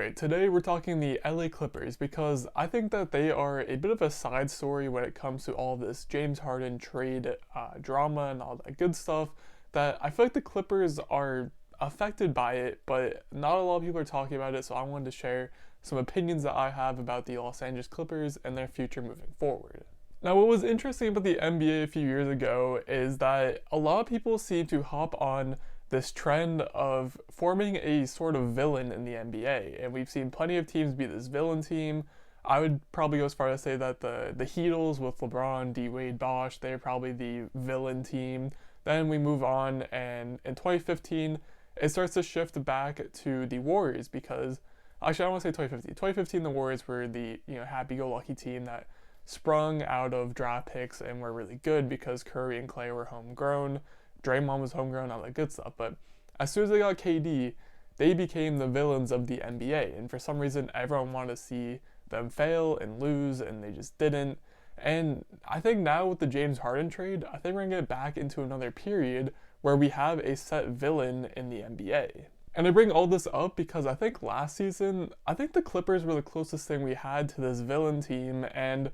Alright, today we're talking the LA Clippers because I think that they are a bit of a side story when it comes to all this James Harden trade drama and all that good stuff. That I feel like the Clippers are affected by it, but not a lot of people are talking about it, so I wanted to share some opinions that I have about the Los Angeles Clippers and their future moving forward. Now, what was interesting about the NBA a few years ago is that a lot of people seem to hop on this trend of forming a sort of villain in the NBA, and we've seen plenty of teams be this villain team. I would probably go as far as say that the Heatles with LeBron, D Wade, Bosh, they're probably the villain team. Then we move on, and in 2015, it starts to shift back to the Warriors because actually I don't want to say 2015. 2015, the Warriors were the happy-go-lucky team that sprung out of draft picks and were really good because Curry and Clay were homegrown. Draymond was homegrown, all that good stuff. But as soon as they got KD, they became the villains of the NBA. And for some reason, everyone wanted to see them fail and lose, and they just didn't. And I think now with the James Harden trade, I think we're going to get back into another period where we have a set villain in the NBA. And I bring all this up because I think last season, I think the Clippers were the closest thing we had to this villain team, and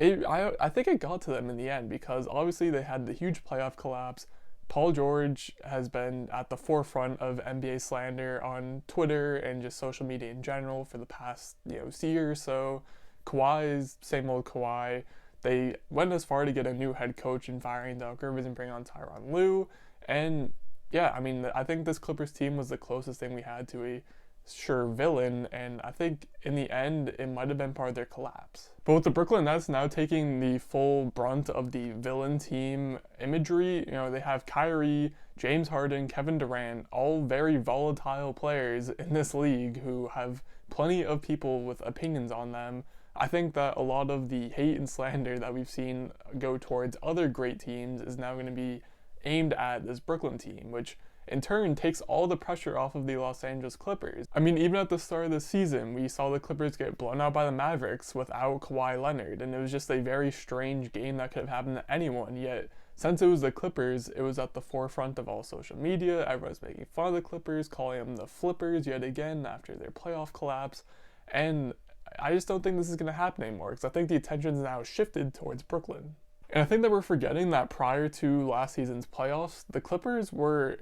I think it got to them in the end because obviously they had the huge playoff collapse. Paul George has been at the forefront of NBA slander on Twitter and just social media in general for the past year or so. Kawhi's same old Kawhi. They went as far to get a new head coach in firing Doc Rivers and bring on Tyronn Lue. And yeah, I mean, I think this Clippers team was the closest thing we had to a sure villain, and I think in the end it might have been part of their collapse. But with the Brooklyn Nets now taking the full brunt of the villain team imagery, they have Kyrie, James Harden, Kevin Durant, all very volatile players in this league who have plenty of people with opinions on them. I think that a lot of the hate and slander that we've seen go towards other great teams is now going to be aimed at this Brooklyn team, which in turn takes all the pressure off of the Los Angeles Clippers. I mean, even at the start of the season, we saw the Clippers get blown out by the Mavericks without Kawhi Leonard, and it was just a very strange game that could have happened to anyone, yet since it was the Clippers, it was at the forefront of all social media. Everyone was making fun of the Clippers, calling them the Flippers yet again after their playoff collapse, and I just don't think this is going to happen anymore, because I think the attention is now shifted towards Brooklyn. And I think that we're forgetting that prior to last season's playoffs, the Clippers were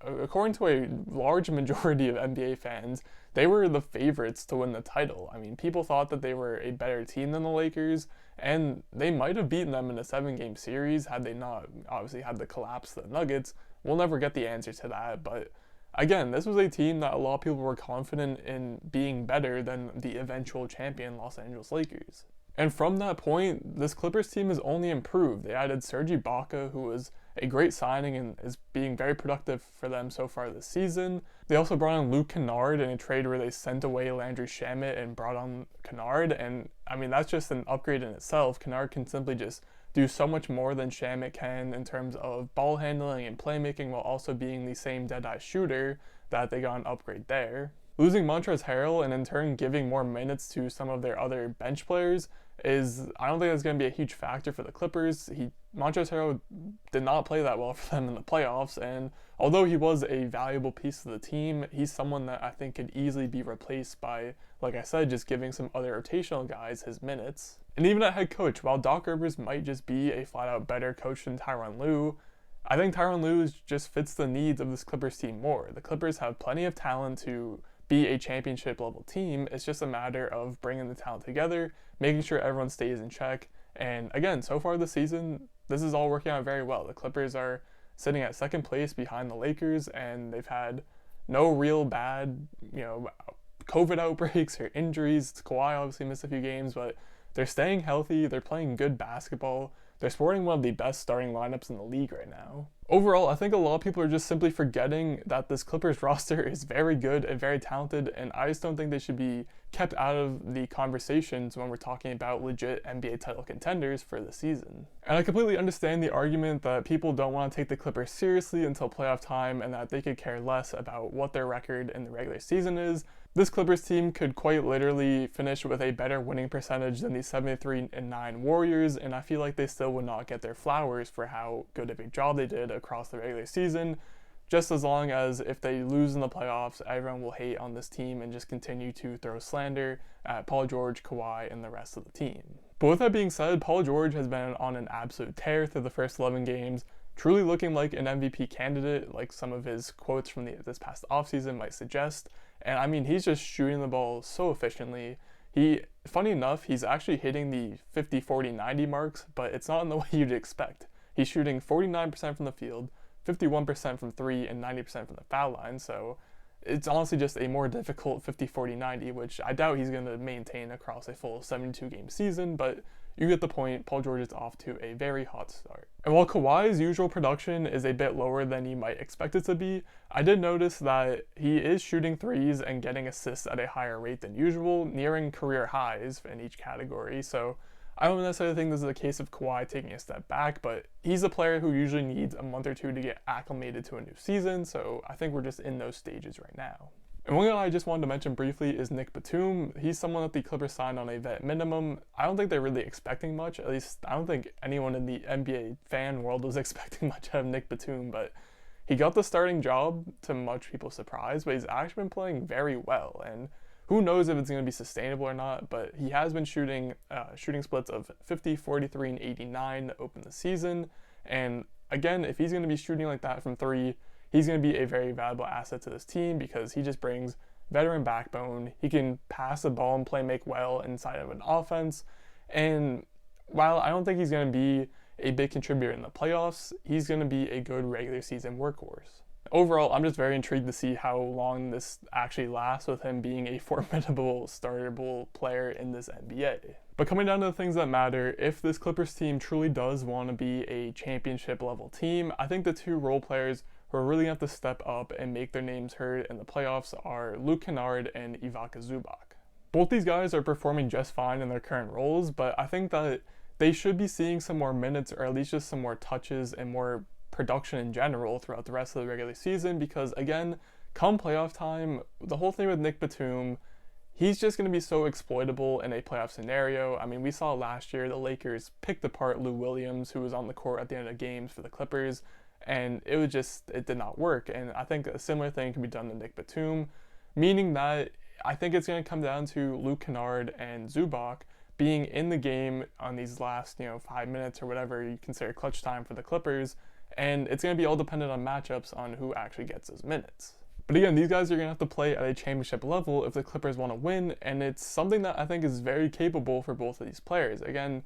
according to a large majority of NBA fans, they were the favorites to win the title. I mean, people thought that they were a better team than the Lakers, and they might have beaten them in a 7-game series had they not obviously had the collapse of the Nuggets. We'll never get the answer to that, but again, this was a team that a lot of people were confident in being better than the eventual champion Los Angeles Lakers. And from that point, this Clippers team has only improved. They added Serge Ibaka, who was a great signing and is being very productive for them so far this season. They also brought in Luke Kennard in a trade where they sent away Landry Shamet and brought on Kennard. And I mean, that's just an upgrade in itself. Kennard can simply just do so much more than Shamet can in terms of ball handling and playmaking while also being the same dead-eye shooter that they got an upgrade there. Losing Montrezl Harrell and in turn giving more minutes to some of their other bench players I don't think that's going to be a huge factor for the Clippers. Montrezl Harrell did not play that well for them in the playoffs, and although he was a valuable piece of the team, he's someone that I think could easily be replaced by, like I said, just giving some other rotational guys his minutes. And even at head coach, while Doc Rivers might just be a flat-out better coach than Tyronn Lue, I think Tyronn Lue just fits the needs of this Clippers team more. The Clippers have plenty of talent to be a championship level team. It's just a matter of bringing the talent together, making sure everyone stays in check. And again, so far this season, this is all working out very well. The Clippers are sitting at second place behind the Lakers, and they've had no real bad, COVID outbreaks or injuries. Kawhi obviously missed a few games, but they're staying healthy. They're playing good basketball. They're sporting one of the best starting lineups in the league right now. Overall, I think a lot of people are just simply forgetting that this Clippers roster is very good and very talented, and I just don't think they should be kept out of the conversations when we're talking about legit NBA title contenders for the season. And I completely understand the argument that people don't want to take the Clippers seriously until playoff time and that they could care less about what their record in the regular season is. This Clippers team could quite literally finish with a better winning percentage than the 73-9 Warriors, and I feel like they still would not get their flowers for how good of a job they did across the regular season. just as long as if they lose in the playoffs, everyone will hate on this team and just continue to throw slander at Paul George, Kawhi, and the rest of the team. But with that being said, Paul George has been on an absolute tear through the first 11 games, truly looking like an MVP candidate, like some of his quotes from this past offseason might suggest. And I mean, he's just shooting the ball so efficiently. Funny enough, he's actually hitting the 50, 40, 90 marks, but it's not in the way you'd expect. He's shooting 49% from the field, 51% from 3, and 90% from the foul line, so it's honestly just a more difficult 50, 40, 90, which I doubt he's going to maintain across a full 72-game season, but you get the point. Paul George is off to a very hot start. And while Kawhi's usual production is a bit lower than you might expect it to be, I did notice that he is shooting threes and getting assists at a higher rate than usual, nearing career highs in each category, so I don't necessarily think this is a case of Kawhi taking a step back, but he's a player who usually needs a month or two to get acclimated to a new season, so I think we're just in those stages right now. And one guy I just wanted to mention briefly is Nick Batum. He's someone that the Clippers signed on a vet minimum. I don't think they're really expecting much, at least I don't think anyone in the NBA fan world was expecting much out of Nick Batum, but he got the starting job to much people's surprise, but he's actually been playing very well, and who knows if it's going to be sustainable or not, but he has been shooting splits of 50, 43, and 89 to open the season. And again, if he's going to be shooting like that from 3, he's going to be a very valuable asset to this team because he just brings veteran backbone. He can pass the ball and play make well inside of an offense. And while I don't think he's going to be a big contributor in the playoffs, he's going to be a good regular season workhorse. Overall, I'm just very intrigued to see how long this actually lasts with him being a formidable, startable player in this NBA. But coming down to the things that matter, if this Clippers team truly does want to be a championship level team, I think the two role players who are really going to have to step up and make their names heard in the playoffs are Luke Kennard and Ivica Zubac. Both these guys are performing just fine in their current roles, but I think that they should be seeing some more minutes or at least just some more touches and more production in general throughout the rest of the regular season because, again, come playoff time, the whole thing with Nick Batum, he's just going to be so exploitable in a playoff scenario. I mean, we saw last year the Lakers picked apart Lou Williams, who was on the court at the end of games for the Clippers, and it did not work. And I think a similar thing can be done to Nick Batum, meaning that I think it's going to come down to Luke Kennard and Zubac being in the game on these last 5 minutes or whatever you consider clutch time for the Clippers. And it's going to be all dependent on matchups on who actually gets those minutes. But again, these guys are going to have to play at a championship level if the Clippers want to win, and it's something that I think is very capable for both of these players. Again,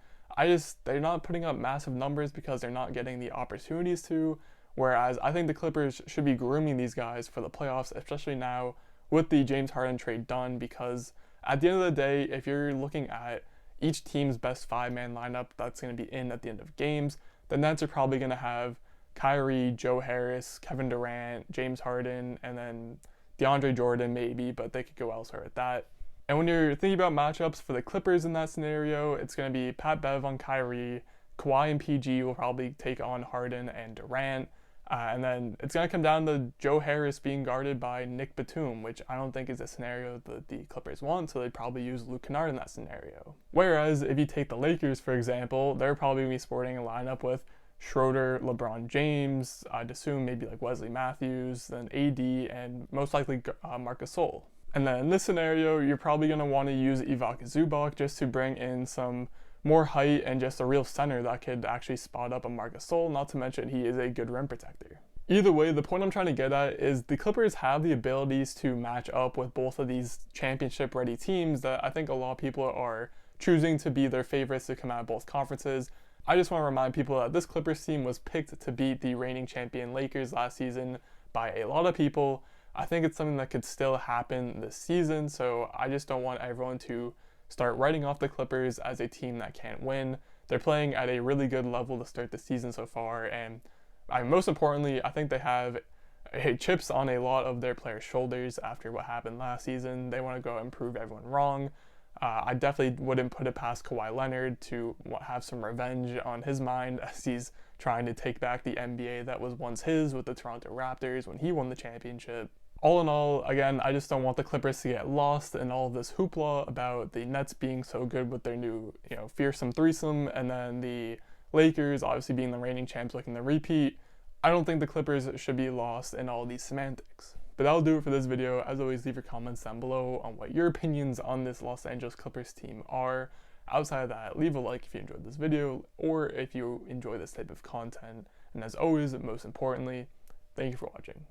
they're not putting up massive numbers because they're not getting the opportunities to, whereas I think the Clippers should be grooming these guys for the playoffs, especially now with the James Harden trade done, because at the end of the day, if you're looking at each team's best 5-man lineup that's going to be in at the end of games, the Nets are probably going to have Kyrie, Joe Harris, Kevin Durant, James Harden, and then DeAndre Jordan maybe, but they could go elsewhere with that. And when you're thinking about matchups for the Clippers in that scenario, it's going to be Pat Bev on Kyrie, Kawhi and PG will probably take on Harden and Durant, and then it's going to come down to Joe Harris being guarded by Nick Batum, which I don't think is a scenario that the Clippers want, so they'd probably use Luke Kennard in that scenario. Whereas if you take the Lakers, for example, they're probably going to be sporting a lineup with Schroeder, LeBron James, I'd assume maybe like Wesley Matthews, then AD, and most likely Marc Gasol. And then in this scenario, you're probably going to want to use Ivica Zubac just to bring in some more height and just a real center that could actually spot up a Marc Gasol, not to mention he is a good rim protector. Either way, the point I'm trying to get at is the Clippers have the abilities to match up with both of these championship-ready teams that I think a lot of people are choosing to be their favorites to come out of both conferences. I just want to remind people that this Clippers team was picked to beat the reigning champion Lakers last season by a lot of people. I think it's something that could still happen this season, so I just don't want everyone to start writing off the Clippers as a team that can't win. They're playing at a really good level to start the season so far, and most importantly, I think they have chips on a lot of their players' shoulders after what happened last season. They want to go and prove everyone wrong. I definitely wouldn't put it past Kawhi Leonard to have some revenge on his mind as he's trying to take back the NBA that was once his with the Toronto Raptors when he won the championship. All in all, again, I just don't want the Clippers to get lost in all of this hoopla about the Nets being so good with their new, fearsome threesome, and then the Lakers obviously being the reigning champs looking to repeat. I don't think the Clippers should be lost in all these semantics. But that'll do it for this video. As always, leave your comments down below on what your opinions on this Los Angeles Clippers team are. Outside of that, leave a like if you enjoyed this video or if you enjoy this type of content. And as always, most importantly, thank you for watching.